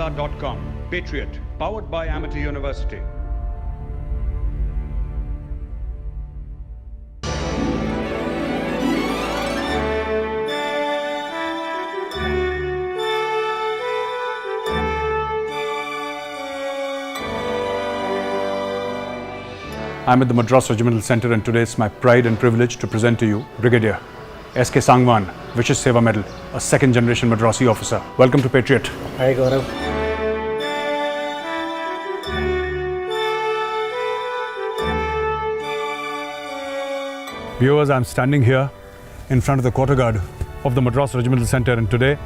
SSR.com. Patriot, powered by Amity University. I'm at the Madras Regimental Centre, and today it's my pride and privilege to present to you Brigadier SK Sangwan, Vishesh Seva Medal, a second generation Madrasi officer. Welcome to Patriot. Hi Gaurav. Viewers, I'm standing here in front of the quarter guard of the Madras Regimental Centre, and today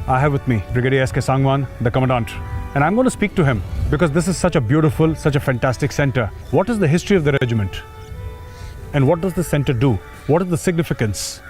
I have with me Brigadier SK Sangwan, the Commandant. And I'm going to speak to him because this is such a beautiful, such a fantastic centre. What is the history of the regiment? And what does the centre do? What is the significance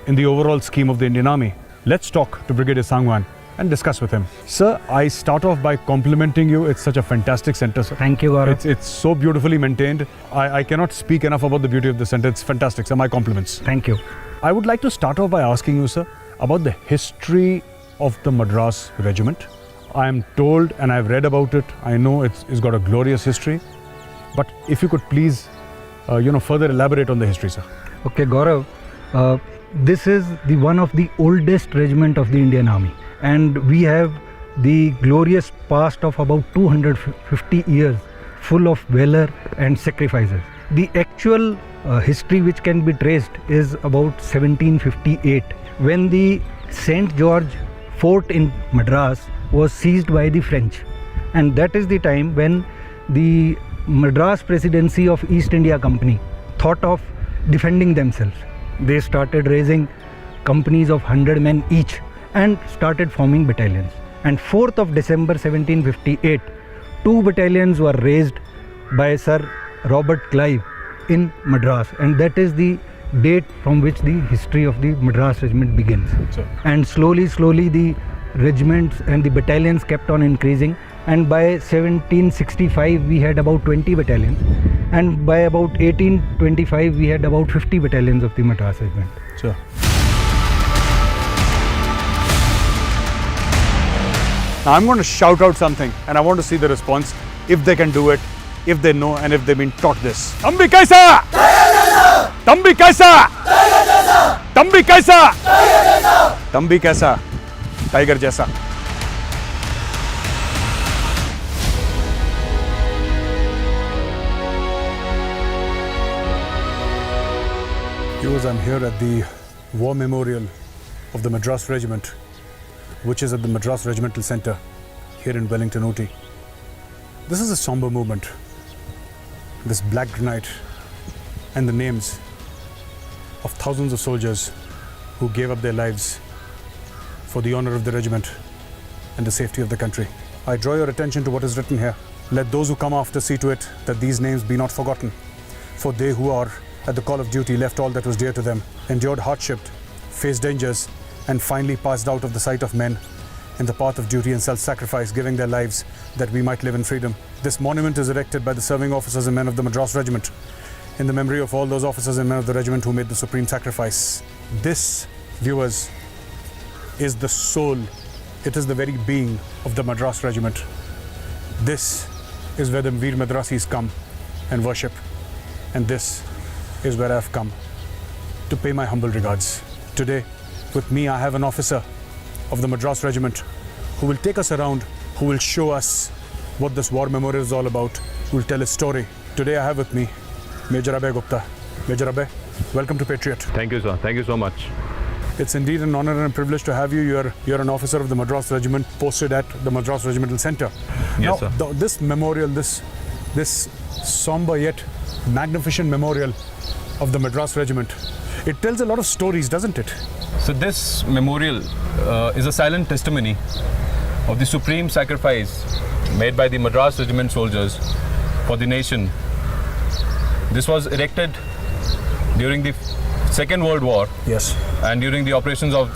in the overall scheme of the Indian Army? Let's talk to Brigadier Sangwan and discuss with him. Sir, I start off by complimenting you. It's such a fantastic centre, sir. Thank you, Gaurav. It's so beautifully maintained. I cannot speak enough about the beauty of the centre. It's fantastic, sir. My compliments. Thank you. I would like to start off by asking you, sir, about the history of the Madras Regiment. I am told, and I've read about it, I know it's got a glorious history. But if you could please, further elaborate on the history, sir. Okay, Gaurav. This is the one of the oldest regiment of the Indian Army, and we have the glorious past of about 250 years full of valor and sacrifices. The actual history which can be traced is about 1758, when the St. George Fort in Madras was seized by the French, and that is the time when the Madras Presidency of East India Company thought of defending themselves. They started raising companies of 100 men each and started forming battalions. And 4th of December 1758, 2 battalions were raised by Sir Robert Clive in Madras, and that is the date from which the history of the Madras Regiment begins. Sure. And slowly the regiments and the battalions kept on increasing, and by 1765 we had about 20 battalions, and by about 1825 we had about 50 battalions of the Madras Regiment. Sure. Now I'm going to shout out something, and I want to see the response, if they can do it, if they know, and if they've been taught this. Thambi kaisa? Thambi kaisa? Thambi kaisa? Thambi kaisa? Tiger jaisa. Viewers, I'm here at the War Memorial of the Madras Regiment, which is at the Madras Regimental Centre here in Wellington, Ooty. This is a somber movement. This black granite and the names of thousands of soldiers who gave up their lives for the honour of the regiment and the safety of the country. I draw your attention to what is written here. Let those who come after see to it that these names be not forgotten. For they who are at the call of duty left all that was dear to them, endured hardship, faced dangers, and finally passed out of the sight of men in the path of duty and self-sacrifice, giving their lives that we might live in freedom. This monument is erected by the serving officers and men of the Madras Regiment in the memory of all those officers and men of the regiment who made the supreme sacrifice. This, viewers, is the soul, it is the very being of the Madras Regiment. This is where the Veer Madrasis come and worship, and this is where I have come to pay my humble regards. Today, with me, I have an officer of the Madras Regiment who will take us around, who will show us what this war memorial is all about, who will tell his story. Today, I have with me Major Arya Gupta. Major Arya, welcome to Patriot. Thank you, sir. Thank you so much. It's indeed an honor and a privilege to have you. You're an officer of the Madras Regiment posted at the Madras Regimental Centre. Yes, now, sir. This memorial, this somber yet magnificent memorial of the Madras Regiment, it tells a lot of stories, doesn't it? So this memorial is a silent testimony of the supreme sacrifice made by the Madras Regiment soldiers for the nation. This was erected during the Second World War. Yes. And during the operations of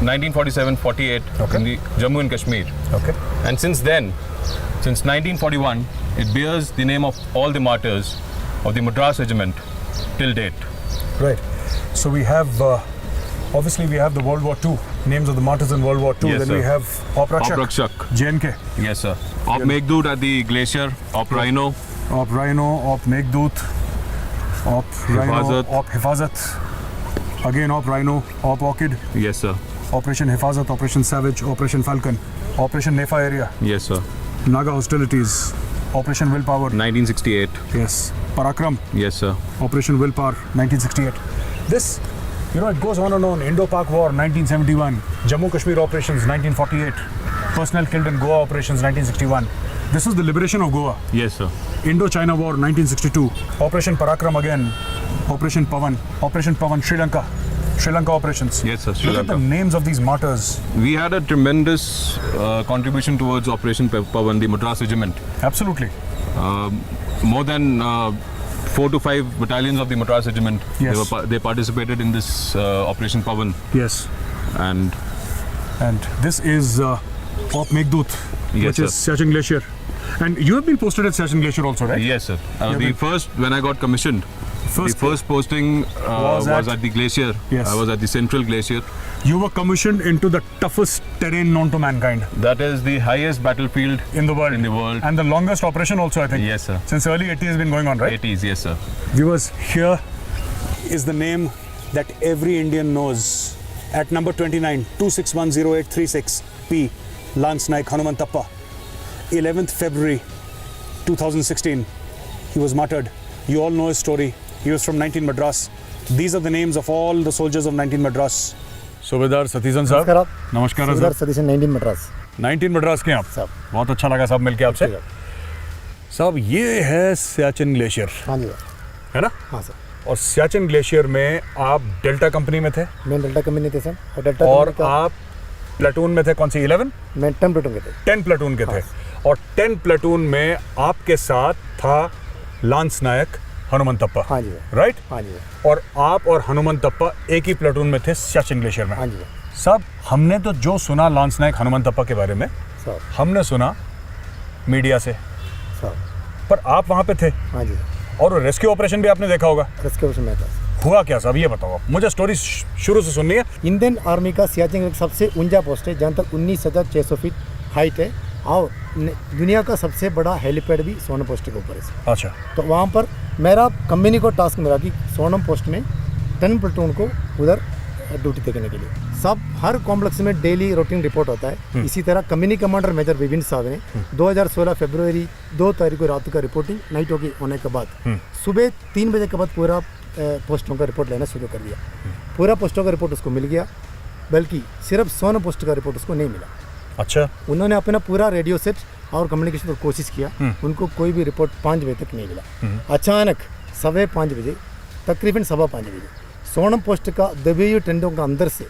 1947-48 Okay. in the Jammu and Kashmir. Okay. And since then, since 1941, it bears the name of all the martyrs of the Madras Regiment till date. Right. So we have Obviously, we have the World War II names of the martyrs in World War II. Yes, then sir. we have Op Rakshak. JNK, Yes, sir. Op Meghdut at the glacier. Op Rhino. Op Rhino, Op Meghdut, Op Rhino, Hifazat. Op Hifazat, again Op Rhino, Op Orchid, Yes, sir. Operation Hifazat, Operation Savage, Operation Falcon, Operation Nefa Area, Yes, sir. Naga hostilities, Operation Willpower, 1968. yes, Parakram, Yes, sir. Operation Willpower, 1968. This, you know, it goes on and on. Indo-Pak War, 1971. Jammu Kashmir operations, 1948. Personnel killed in Goa operations, 1961. This was the liberation of Goa. Yes, sir. Indo-China War, 1962. Operation Parakram again. Operation Pavan. Operation Pavan, Sri Lanka. Sri Lanka operations. Yes, sir. Sri Look at the Lanka. names of these martyrs. We had a tremendous contribution towards Operation Pavan, the Madras Regiment. Absolutely. More than 4 to 5 battalions of the Madras Regiment. Yes. They participated in this Operation Pavan. Yes. And And this is Op Meghdut, Yes, which sir. is Siachen Glacier. And you have been posted at Siachen Glacier also, right? yes, sir. Yeah, The but- first, when I got commissioned, the first posting Was was at- at the glacier. Yes. I was at the central glacier. You were commissioned into the toughest terrain known to mankind That is the highest battlefield in the world. in the world. And the longest operation also, I think. Yes, sir. Since early 80s has been going on, right? 80s, yes, sir. Viewers, here is the name that every Indian knows. At number 29, 2610836, P. Lance Naik Hanumantappa. 11th February 2016. He was martyred. You all know his story. He was from 19 Madras. These are the names of all the soldiers of 19 Madras. Subedar Satizan साहब. नमस्कार आप। नमस्कार सुबेदार साहब. सतीश 19 मद्रास 19 मद्रास के आप. साहब। बहुत अच्छा लगा साहब मिलके आपसे. साहब ये है सियाचिन ग्लेशियर, हाँ जी है ना? हाँ सर। और सियाचिन ग्लेशियर में आप डेल्टा कंपनी में थे मैं डेल्टा कंपनी थे सर और डेल्टा और कंपनी का आप प्लाटून में थे. कौन सी 11? मैं 10 प्लेटून के थे। 10 प्लाटून के थे. और 10 प्लाटून में आपके साथ था लांस नायक हनुमंतप्पा. हाँ जी राइट. हाँ जी और आप और हनुमंतप्पा एक ही प्लाटून में थे सियाचिन ग्लेशियर में. हाँ जी साहब हमने तो जो सुना लांस नायक हनुमंतप्पा के बारे में, सर हमने सुना मीडिया से, सर पर आप वहाँ पे थे हाँ जी और रेस्क्यू ऑपरेशन भी आपने देखा होगा. रेस्क्यू ऑपरेशन में था। हुआ क्या साहब ये बताओ आप. मुझे स्टोरी शुरू से सुननी है. इंडियन आर्मी का सियाचिन का सबसे ऊंचा पोस्ट है जहाँ तक 19,600 फीट हाइट है और दुनिया का सबसे बड़ा हेलीपैड भी सोनम पोस्ट के ऊपर है। अच्छा. तो वहाँ पर मेरा कंपनी को टास्क मिला कि सोनम पोस्ट में 10 प्लेटून को उधर ड्यूटी देखने के लिए। सब हर कॉम्प्लेक्स में डेली रूटीन रिपोर्ट होता है। इसी तरह कंपनी कमांडर मेजर विपिन साहब ने 2016 फरवरी 2 तारीख को रात का रिपोर्टिंग नाइट होगी होने के बाद सुबह 3 बजे के बाद पूरा पोस्टों का रिपोर्ट लेना शुरू कर दिया। पूरा पोस्टों का रिपोर्ट उसको मिल गया, बल्कि सिर्फ सोनम पोस्ट का रिपोर्ट उसको नहीं मिला। अच्छा. उन्होंने अपना पूरा रेडियो सेट और कम्युनिकेशन पर कोशिश किया, उनको कोई भी रिपोर्ट 5 बजे तक नहीं मिला। अचानक 5:15 बजे, तकरीबन 5:15 बजे सोनम पोस्ट का दबी टेंटों का अंदर से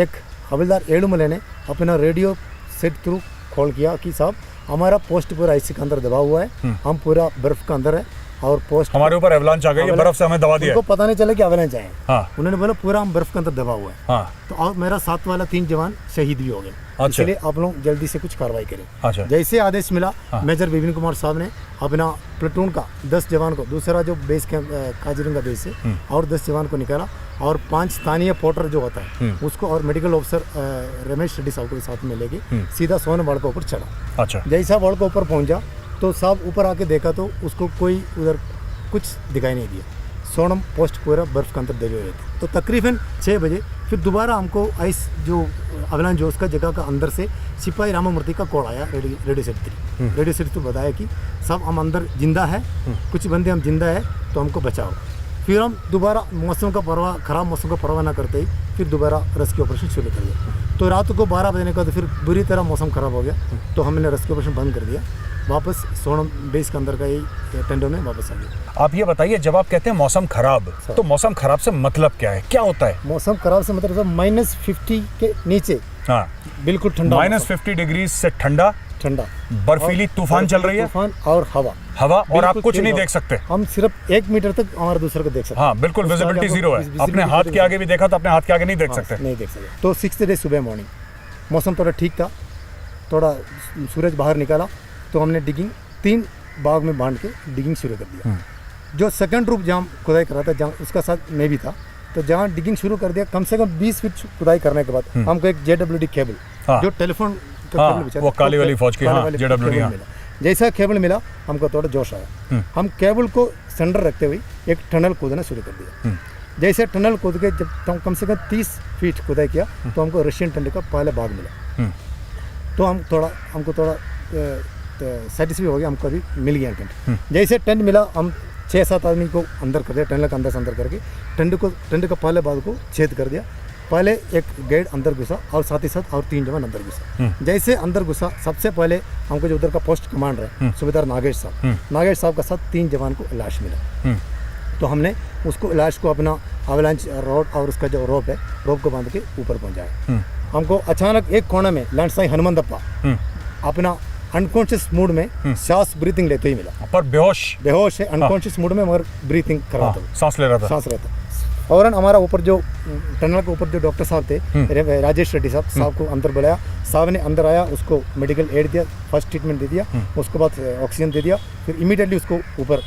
एक हवलदार एड़ुमले ने अपना रेडियो सेट थ्रू कॉल किया कि साहब हमारा पोस्ट पूरा आईसी के अंदर दबा हुआ है, हम पूरा बर्फ के अंदर है और पोस्ट हमारे ऊपर एवलांच आ गई है, बर्फ से हमें दबा दिया है. उनको पता नहीं चला कि एवलांच आए। हाँ. उन्होंने बोला पूरा हम बर्फ के अंदर दबा हुआ है। हाँ. तो और मेरा साथ वाला 3 जवान शहीद भी हो गए। अच्छा। इसलिए आप लोग जल्दी से कुछ कार्रवाई करें। अच्छा. जैसे आदेश मिला मेजर विपिन कुमार साहब ने अपना प्लेटून का 10 जवान को दूसरा जो बेस कैंप काजीरंगा बेस है और 10 जवान को निकाला और 5 स्थानीय पोर्टर जो होता है उसको और मेडिकल ऑफिसर रमेश रेड्डी साहब को साथ में लेके सीधा सोनम वाड़ के ऊपर चढ़ा। अच्छा. जैसा वाड़ के ऊपर पहुंचा तो साहब ऊपर आके देखा तो उसको कोई उधर कुछ दिखाई नहीं दिया। सोनम पोस्ट पूरा बर्फ के अंदर दबे हुए थे। तो तकरीबन 6 बजे फिर दोबारा हमको आइस जो अवलांच जो उसका जगह का अंदर से सिपाही रामामूर्ति का कॉल आया रेडियो सेट 3। रेडियो सेट तो बताया कि सब हम अंदर जिंदा है, कुछ बंदे हम जिंदा है तो हमको बचाओ। फिर हम दोबारा मौसम का परवाह खराब मौसम का परवाह ना करते ही फिर दोबारा रेस्क्यू ऑपरेशन शुरू कर दिया। तो रात को 12 बजने का तो फिर बुरी तरह मौसम खराब हो गया तो हमने रेस्क्यू ऑपरेशन बंद कर दिया। वापस सोनम बेस के अंदर का ही टेंटों में वापस आ गया। आप ये बताइए, जब आप कहते हैं मौसम खराब, तो मौसम खराब से मतलब क्या है, क्या होता है? मौसम खराब से मतलब -50 के नीचे। हाँ. बिल्कुल ठंडा। -50 डिग्री से ठंडा, ठंडा, बर्फीली तूफान चल रही है, तूफान और हवा और आप बिल्कुल कुछ नहीं तेज देख सकते. हम सिर्फ 1 मीटर तक हमारे दूसरे को देख सकते। हाँ बिल्कुल, विजिबिलिटी जीरो है. visibility अपने हाथ के आगे भी देखा तो अपने हाथ के आगे नहीं देख सकते. नहीं देख सकते। तो 6th डे सुबह मॉर्निंग मौसम थोड़ा ठीक था, थोड़ा सूरज बाहर निकाला तो हमने डिगिंग 3 बाग में बांध के डिगिंग शुरू कर दिया। जो सेकंड रूप जहाँ खुदाई कर रहा था, जहाँ उसका साथ मैं भी था, तो जहाँ डिगिंग शुरू कर दिया, कम से कम 20 फीट खुदाई करने के बाद हमको एक JWD केबल, जो टेलीफोन का केबल बिछा, वो काली वाली फौज की, हाँ, JWD, हाँ। मिला। जैसा केबल मिला हमको थोड़ा जोश आया, हम केबल को सेंटर रखते हुए एक टनल कूदना शुरू कर दिया। जैसे टनल कूद के जब हम कम से कम 30 फीट खुदाई किया तो हमको रशियन टेंट का पहले भाग मिला। तो हमको थोड़ा सेटिस्फाई हो गया, हमको अभी मिल गया टेंट। जैसे टेंट मिला, हम 6-7 आदमी को अंदर कर दिया, टनल के अंदर से अंदर करके टेंट का पहले भाग को छेद कर दिया। पहले एक गाइड अंदर घुसा और साथ ही साथ और 3 जवान अंदर घुसा। जैसे अंदर घुसा, सबसे पहले हमको जो उधर का पोस्ट कमांडर है सूबेदार नागेश साहब का साथ 3 जवान को इलाज मिला। तो हमने उसको इलाज को अपना अवलांच रॉड और उसका जो रोप को बांध के ऊपर पहुंचाया। हमको अचानक एक कोने में लैंडस्लाइड हनुमंतप्पा अपना अनकॉन्शियस मूड में सांस ब्रीथिंग लेते ही मिला, पर बेहोश है, अनकॉन्शियस मूड में मगर ब्रीथिंग कर रहा था, सांस ले रहा था। फौरन हमारा ऊपर जो टनल के ऊपर जो डॉक्टर साहब थे, राजेश रेड्डी साहब को अंदर बुलाया। साहब ने अंदर आया, उसको मेडिकल एड दिया, फर्स्ट ट्रीटमेंट दे दिया, उसके बाद ऑक्सीजन दे दिया। फिर इमीडिएटली उसको ऊपर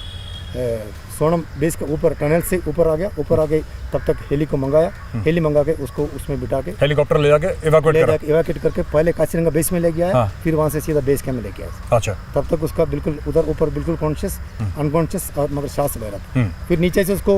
सोनम बेस के ऊपर टनल से ऊपर आ गया। ऊपर आ गई तब तक हेली को मंगाया, हेली मंगा के उसको उसमें बिठा के हेलीकॉप्टर ले जाके इवैक्यूएट करके पहले काचीरंगा बेस में ले गया, फिर वहाँ से सीधा बेस कैंप में लेके आया। अच्छा। तब तक उसका बिल्कुल उधर ऊपर बिल्कुल कॉन्शियस अनकॉन्शियस और मगर सांस ले रहा था। फिर नीचे से उसको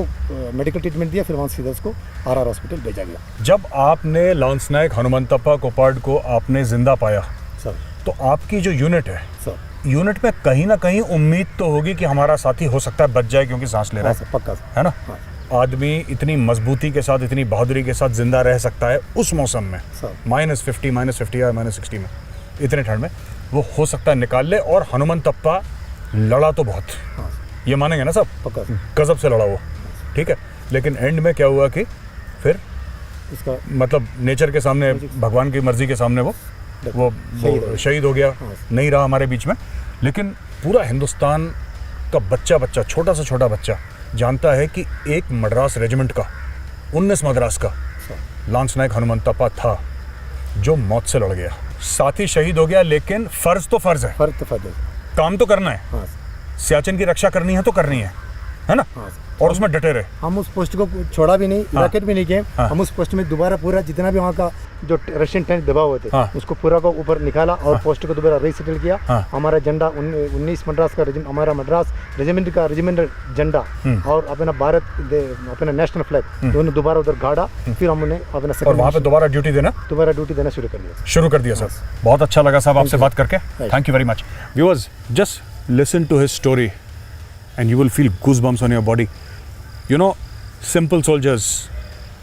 मेडिकल ट्रीटमेंट दिया, फिर वहाँ से सीधा उसको RR हॉस्पिटल भेजा गया। जब आपने लांस नायक हनुमंतप्पा कोपाड को आपने जिंदा पाया सर, तो आपकी जो यूनिट है सर, यूनिट में कहीं ना कहीं उम्मीद तो होगी कि हमारा साथी हो सकता है बच जाए, क्योंकि सांस ले रहा है, पक्का है ना। आदमी इतनी मजबूती के साथ, इतनी बहादुरी के साथ जिंदा रह सकता है उस मौसम में, -50 या -60 में, इतने ठंड में, वो हो सकता है निकाल ले। और हनुमंतप्पा लड़ा तो बहुत, ये मानेंगे ना सब, पक्का गजब से लड़ा वो, ठीक है। लेकिन एंड में क्या हुआ कि फिर इसका मतलब नेचर के सामने, भगवान की मर्जी के सामने वो शहीद हो गया, नहीं रहा हमारे बीच में। लेकिन पूरा हिंदुस्तान का बच्चा, छोटा सा छोटा बच्चा जानता है कि एक मद्रास रेजिमेंट का 19 मद्रास का लांस नायक हनुमंतप्पा था जो मौत से लड़ गया। साथी शहीद हो गया, लेकिन फर्ज तो फर्ज है, काम तो करना है, सियाचिन की रक्षा करनी है तो करनी है ना, और उसमें डटे रहे। हम उस पोस्ट को छोड़ा भी नहीं, रैकेट भी नहीं किए। हम उस पोस्ट में दोबारा पूरा जितना भी वहाँ का जो रशियन टैंक दबा हुए थे उसको पूरा को ऊपर निकाला और पोस्ट को दोबारा रीसेटल किया। हमारा झंडा 19 मद्रास का हमारा मद्रास रेजिमेंट का रेजिमेंटल झंडा और अपना भारत अपना नेशनल फ्लैग दोनों दोबारा उधर गाड़ा। फिर हमने अपना और वहाँ पे दोबारा ड्यूटी देना शुरू कर दिया। सर, बहुत अच्छा लगा साहब आपसे बात करके, thank you very much. Viewers, just listen to his story and you will feel goosebumps on your body. You know, simple soldiers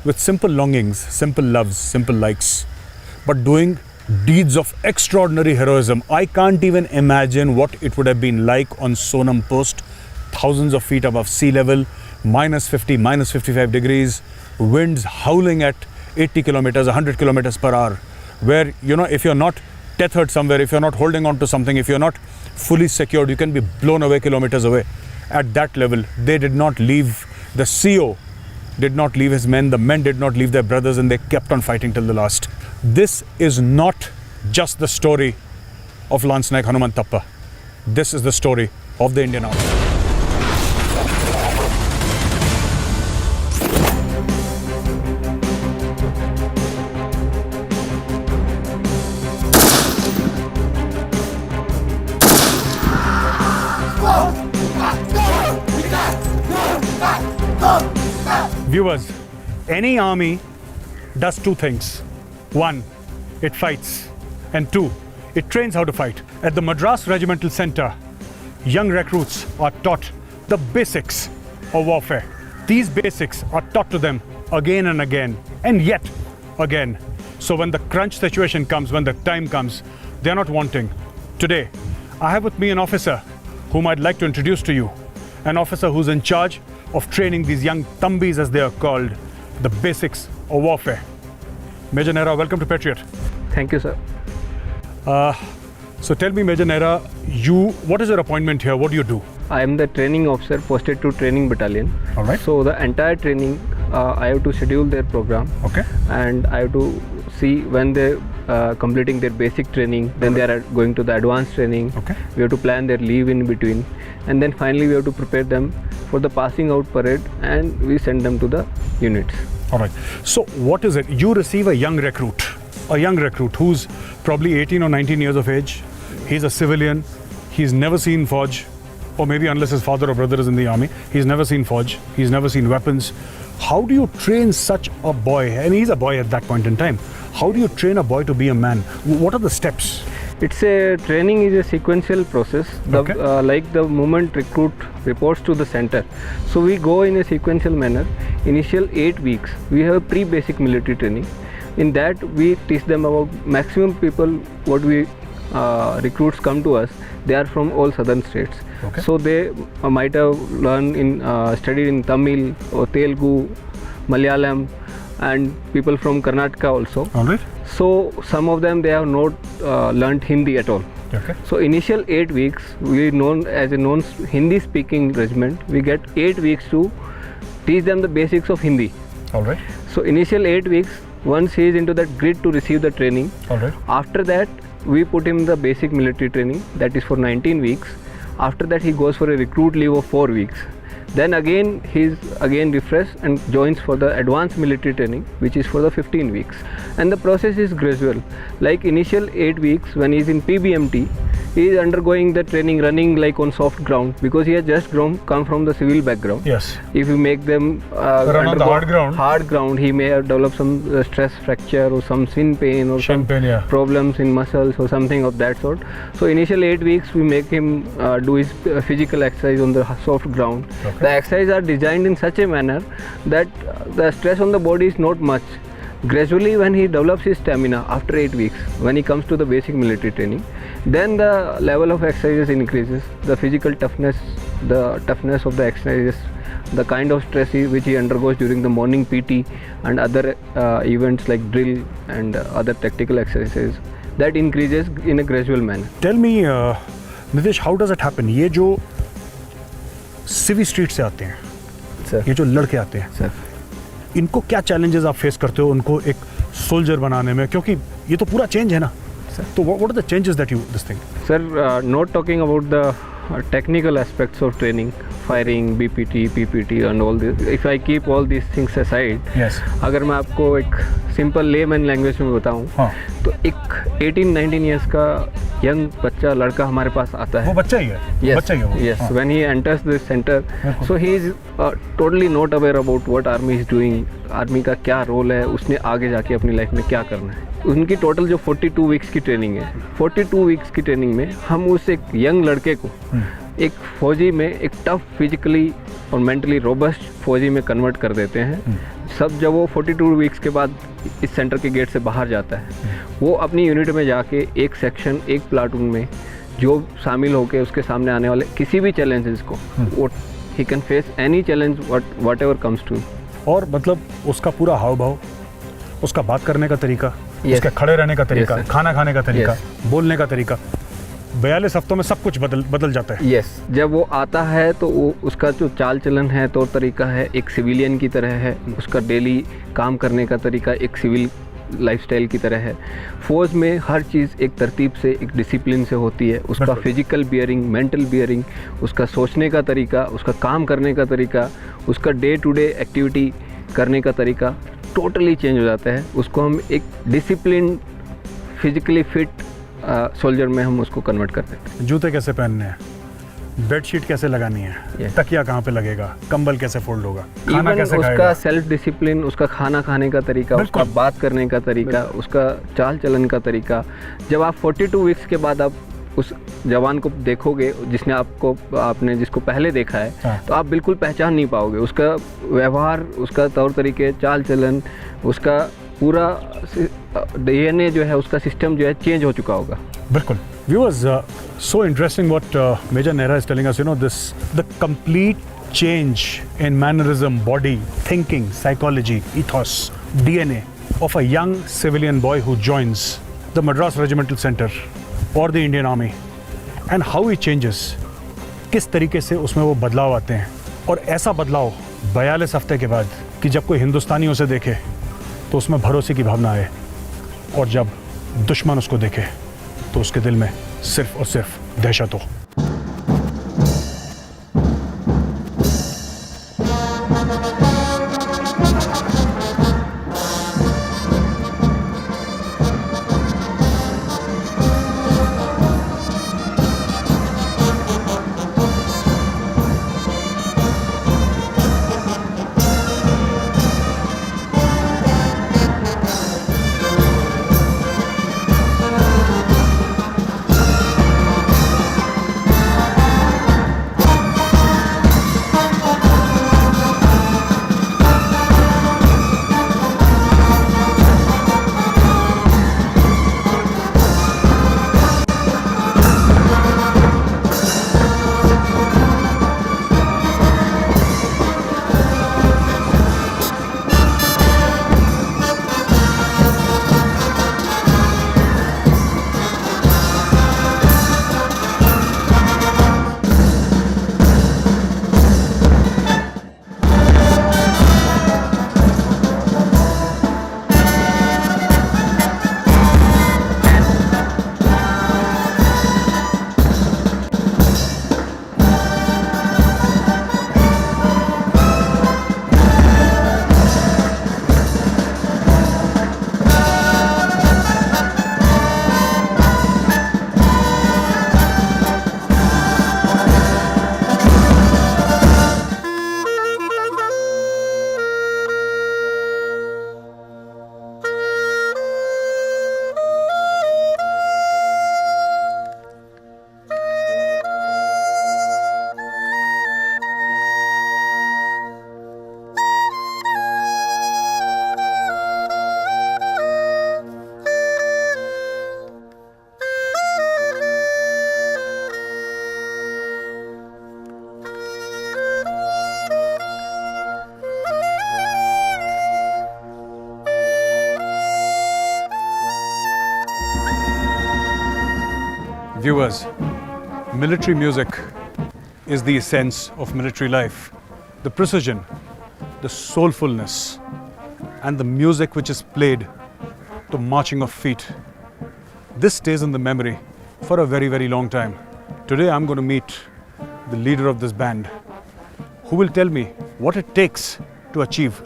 with simple longings, simple loves, simple likes, but doing deeds of extraordinary heroism. I can't even imagine what it would have been like on Sonam Post, thousands of feet above sea level, -50, -55 degrees, winds howling at 80 kilometers, 100 kilometers per hour, where, you know, if you're not tethered somewhere, if you're not holding on to something, if you're not fully secured, you can be blown away kilometers away. At that level, they did not leave, the CO did not leave his men, the men did not leave their brothers, and they kept on fighting till the last. This is not just the story of Lance Naik Hanumanthappa. This is the story of the Indian Army. Viewers, any army does two things. One, it fights, and two, it trains how to fight. At the Madras Regimental Center, young recruits are taught the basics of warfare. These basics are taught to them again and again, and yet again. So when the crunch situation comes, when the time comes, they are not wanting. Today, I have with me an officer whom I'd like to introduce to you. An officer who's in charge of training these young Thambis, as they are called, the basics of warfare. Major Nehra, welcome to Patriot. Thank you, sir. So tell me, Major Nehra, what is your appointment here? What do you do? I am the training officer posted to training battalion. All right. So the entire training, I have to schedule their program. Okay. And I have to see when they're completing their basic training, then they are going to the advanced training. Okay. We have to plan their leave in between, and then finally we have to prepare them for the passing out parade, and we send them to the units. All right. So what is it? You receive a young recruit who's probably 18 or 19 years of age. He's a civilian. He's never seen Fauj, or maybe unless his father or brother is in the army, he's never seen Fauj. He's never seen weapons. How do you train such a boy? And he's a boy at that point in time. How do you train a boy to be a man? What are the steps? It's a training is a sequential process. Okay. Like the moment recruit reports to the center. So we go in a sequential manner. Initial 8 weeks, we have a pre-basic military training. In that, we teach them about maximum people. What we recruits come to us, they are from all southern states. Okay. So they might have learned studied in Tamil or Telugu, Malayalam, and people from Karnataka also. All right. So some of them, they have not learnt Hindi at all. Okay. So initial 8 weeks, we known as a non-Hindi speaking regiment, we get 8 weeks to teach them the basics of Hindi. All right. So initial 8 weeks, once he is into that grid to receive the training, All right. after that we put him the basic military training, that is for 19 weeks. After that he goes for a recruit leave of 4 weeks. Then again he is again refreshed and joins for the advanced military training, which is for the 15 weeks. And the process is gradual. Like initial 8 weeks when he is in PBMT, he is undergoing the training running like on soft ground, because he has just come from the civil background. Yes. If you make them Run on the hard ground. he may have developed some stress fracture or some shin pain or Shin pain, yeah. problems in muscles or something of that sort. So initial 8 weeks we make him do his physical exercise on the soft ground. Okay. The exercises are designed in such a manner that the stress on the body is not much. Gradually, when he develops his stamina after 8 weeks, when he comes to the basic military training, then the level of exercises increases, the physical toughness, the toughness of the exercises, the kind of stress which he undergoes during the morning PT and other events like drill and other tactical exercises, that increases in a gradual manner. Tell me, Nitish, how does it happen? ये जो सिवी street से आते हैं, Sir. ये जो लड़के आते हैं, Sir. इनको क्या चैलेंजेस आप फेस करते हो उनको एक सोल्जर बनाने में, क्योंकि ये तो पूरा चेंज है ना. तो what are the changes that you this thing? Sir, not talking about the technical aspects of training, firing, BPT, PPT and all this. If I keep all these things aside, Yes. अगर मैं आपको एक simple layman language में बताऊं, हाँ. तो एक 18-19 years का यंग बच्चा लड़का हमारे पास आता है. वो बच्चा ही है. Yes, बच्चा ही है वो. yes. हाँ. When he enters this center, बिल्कुल. so he is totally not aware about what army is doing. Army का क्या रोल है, उसने आगे जाके अपनी लाइफ में क्या करना है. उनकी टोटल जो 42 वीक्स की ट्रेनिंग है, 42 वीक्स की ट्रेनिंग में हम उस एक यंग लड़के को एक फौजी में एक टफ फिजिकली और मेंटली रोबस्ट फौजी में कन्वर्ट कर देते हैं. सब जब वो 42 वीक्स के बाद इस सेंटर के गेट से बाहर जाता है, वो अपनी यूनिट में जाके एक सेक्शन, एक प्लाटून में जो शामिल होकर उसके सामने आने वाले किसी भी चैलेंजेस को, वो ही can face any challenge whatever comes to. और मतलब उसका पूरा हाव भाव, उसका बात करने का तरीका, Yes. उसके खड़े रहने का तरीका, Yes, sir. खाना खाने का तरीका, Yes. बोलने का तरीका, 42 हफ्तों में सब कुछ बदल जाता है. यस, जब वो आता है तो वो उसका जो चाल चलन है, तौर तरीका है, एक सिविलियन की तरह है. उसका डेली काम करने का तरीका एक सिविल लाइफस्टाइल की तरह है. फौज में हर चीज़ एक तरतीब से, एक डिसिप्लिन से होती है. उसका फिजिकल बियरिंग, मेंटल बियरिंग, उसका सोचने का तरीका, उसका काम करने का तरीका, उसका डे टू डे एक्टिविटी करने का तरीका टोटली चेंज हो जाता है. उसको हम एक डिसिप्लिन, फिजिकली फिट सोल्जर में हम उसको कन्वर्ट कर देते हैं. जूते कैसे पहनने हैं, बेडशीट कैसे लगानी है, Yes. तकिया कहाँ पे लगेगा, कंबल कैसे फोल्ड होगा, खाना इवन कैसे उसका खाएगा. सेल्फ डिसिप्लिन, उसका खाना खाने का तरीका, उसका बिल्कुल. बात करने का तरीका, उसका चाल चलन का तरीका. जब आप 42 वीक्स के बाद आप उस जवान को देखोगे आपने जिसको पहले देखा है, हाँ. तो आप बिल्कुल पहचान नहीं पाओगे. उसका व्यवहार, उसका तौर तरीके, चाल चलन, उसका पूरा DNA जो है, उसका सिस्टम जो है चेंज हो चुका होगा. बिल्कुल. Viewers, so interesting what Major Nehra is telling us. You know, the complete change in mannerism, body, thinking, psychology, ethos, DNA of a young civilian boy who joins the Madras Regimental Center or the Indian Army, and how he changes. किस तरीके से उसमें वो बदलाव आते हैं, और ऐसा बदलाव 42 हफ्ते के बाद कि जब कोई हिंदुस्तानी उसे देखे तो उसमें भरोसे की भावना आए, और जब दुश्मन उसको देखे तो उसके दिल में सिर्फ और सिर्फ दहशत हो. viewers, military music is the essence of military life. The precision, the soulfulness, and the music which is played, the marching of feet. This stays in the memory for a very, very long time. Today I'm going to meet the leader of this band, who will tell me what it takes to achieve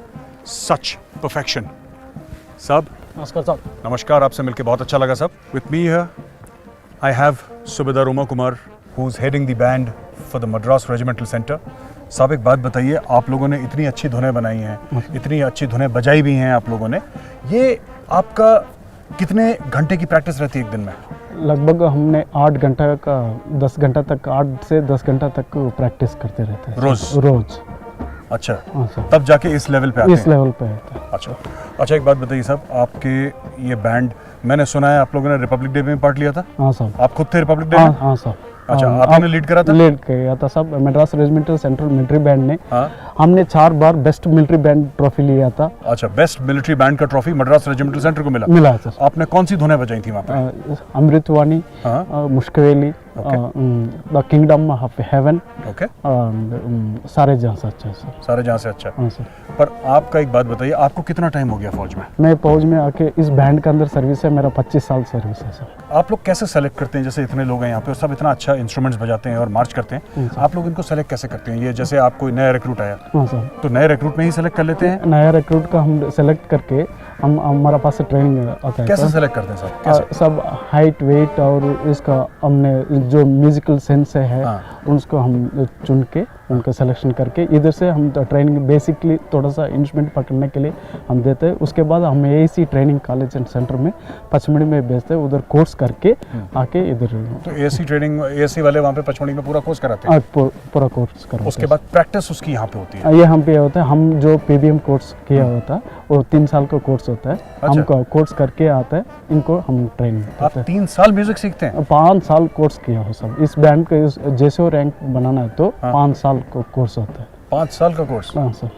such perfection. Sab, नमस्कार साहब. नमस्कार, आपसे मिलके बहुत अच्छा लगा सब. With me here, I have Subedar Uma Kumar, who's heading the band for the Madras Regimental Center. साहब एक बात बताइए, आप लोगों ने इतनी अच्छी धुनें बनाई हैं, इतनी अच्छी धुनें बजाई भी हैं आप लोगों ने. ये आपका कितने घंटे की प्रैक्टिस रहती है एक दिन में? लगभग हमने 8 घंटा का 10 घंटा तक 8 से 10 घंटा तक प्रैक्टिस करते रहते हैं रोज. अच्छा, हाँ सर. तब जाके इस लेवल पे आते हैं? इस लेवल पे आता है. अच्छा एक बात बताइए साहब, आपके ये बैंड, मैंने सुना है आप लोगों ने रिपब्लिक डे में पार्ट लिया था? हाँ सर. आप खुद थे रिपब्लिक डे में? हाँ सर. अच्छा, आपने लीड करा था? लीड किया था सब. Madras regimental central military band ने. हाँ? हमने 4 बार बेस्ट मिलिट्री बैंड ट्रॉफी लिया था. अच्छा, बेस्ट मिलिट्री बैंड का ट्रॉफी मद्रास रेजिमेंटल सेंटर को मिला सर. आपने कौन सी धुनें बजाई थी वहाँ पे? Amritvani, Machiavelli, the kingdom of heaven, okay, सारे जहाँ से अच्छा सर. सारे जहाँ से अच्छा. हाँ सर. पर आपका एक बात बताइए, आपको कितना टाइम हो गया फौज में? मैं फौज में आके इस बैंड के अंदर सर्विस है, मेरा 25 साल सर्विस है सर. आप लोग कैसे सेलेक्ट करते हैं? जैसे इतने लोग हैं यहाँ पे और सब इतना अच्छा इंस्ट्रूमेंट्स बजाते हैं और मार्च करते हैं, आप लोग इनको सेलेक्ट कैसे करते हैं? ये जैसे आप कोई नया रिक्रूट आया, हाँ सर, तो नए रिक्रूट में ही सेलेक्ट कर लेते हैं? नया रिक्रूट का हम सेलेक्ट करके हम हमारा पास से ट्रेनिंग आता है. कैसे सेलेक्ट करते हैं सर? कैसे? सब हाइट, वेट और इसका हमने जो म्यूजिकल सेंस है उसको हम चुन के उनका सिलेक्शन करके इधर से हम ट्रेनिंग बेसिकली थोड़ा सा इंस्ट्रूमेंट पकड़ने के लिए हम देते हैं. उसके बाद हम AC training college and centre में पचमढ़ी में भेजते हैं, उधर कोर्स करके आके इधर. तो एसी ट्रेनिंग, एसी वाले वहाँ पे पचमढ़ी में पूरा कोर्स कराते हैं? पूरा कोर्स कराते हैं. उसके बाद प्रैक्टिस उसकी यहाँ पे होती है? ये हम पे होता है. हम जो पीबीएम कोर्स किया होता है वो 3 साल का कोर्स होता है. हम कोर्स करके आते हैं, इनको हम ट्रेनिंग. आप 3 साल म्यूजिक सीखते हैं? 5 साल कोर्स किया हो सब. इस बैंड का जैसे रैंक बनाना है तो 5 साल को कोर्स होता है. 5 साल का कोर्स? हाँ सर.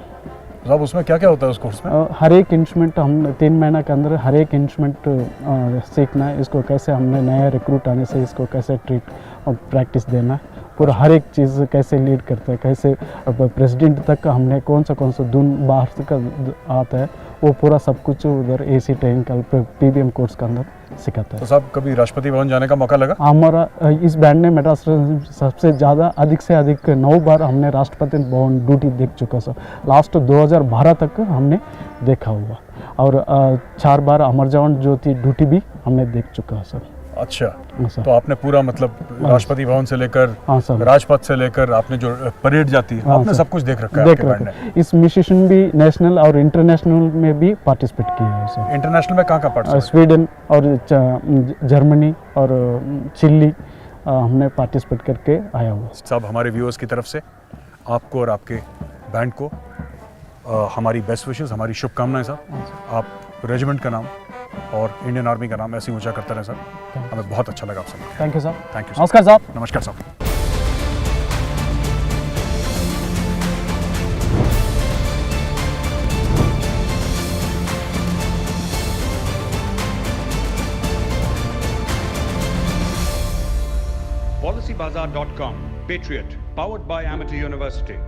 साहब उसमें क्या क्या होता है उस कोर्स में? हर एक इंस्ट्रूमेंट हम 3 महीना के अंदर हर एक इंस्ट्रूमेंट सीखना है. इसको कैसे हमने नया रिक्रूट आने से इसको कैसे ट्रीट और प्रैक्टिस देना है. पूरा हर एक चीज़ कैसे लीड करता है, कैसे प्रेसिडेंट तक हमने कौन सा धुन बाहर से आता है, वो पूरा सब कुछ उधर एसी ट्रेनिंग का पीबीएम कोर्स के अंदर सिखाता है. तो साहब कभी राष्ट्रपति भवन जाने का मौका लगा? हमारा इस बैंड ने मद्रास सबसे ज़्यादा अधिक से अधिक 9 बार हमने राष्ट्रपति भवन ड्यूटी देख चुका सर. लास्ट 2012 तक हमने देखा हुआ और 4 बार अमर जवान ज्योति ड्यूटी भी हमने देख चुका सर. अच्छा, तो आपने पूरा मतलब राष्ट्रपति भवन से लेकर राजपथ से लेकर आपने जो परेड जाती है आपने सब कुछ देख रखा है आपके बैंड ने? इस मिशन भी नेशनल और इंटरनेशनल में भी पार्टिसिपेट किया है सर. इंटरनेशनल में कहाँ पार्टिसिपेट? स्वीडन और जर्मनी और चिली हमने पार्टिसिपेट करके आया हुआ. सब हमारे व्यूअर्स की तरफ से आपको और आपके बैंड को हमारी बेस्ट विशेस, हमारी शुभकामनाएं साहब. आप रेजिमेंट का नाम और इंडियन आर्मी का नाम ऐसे ऊंचा करते रहे सर. हमें बहुत अच्छा लगा आपसे. Thank you sir. Thank you. नमस्कार साहब. नमस्कार साहब. PolicyBazaar.com, Patriot, powered by Amity University.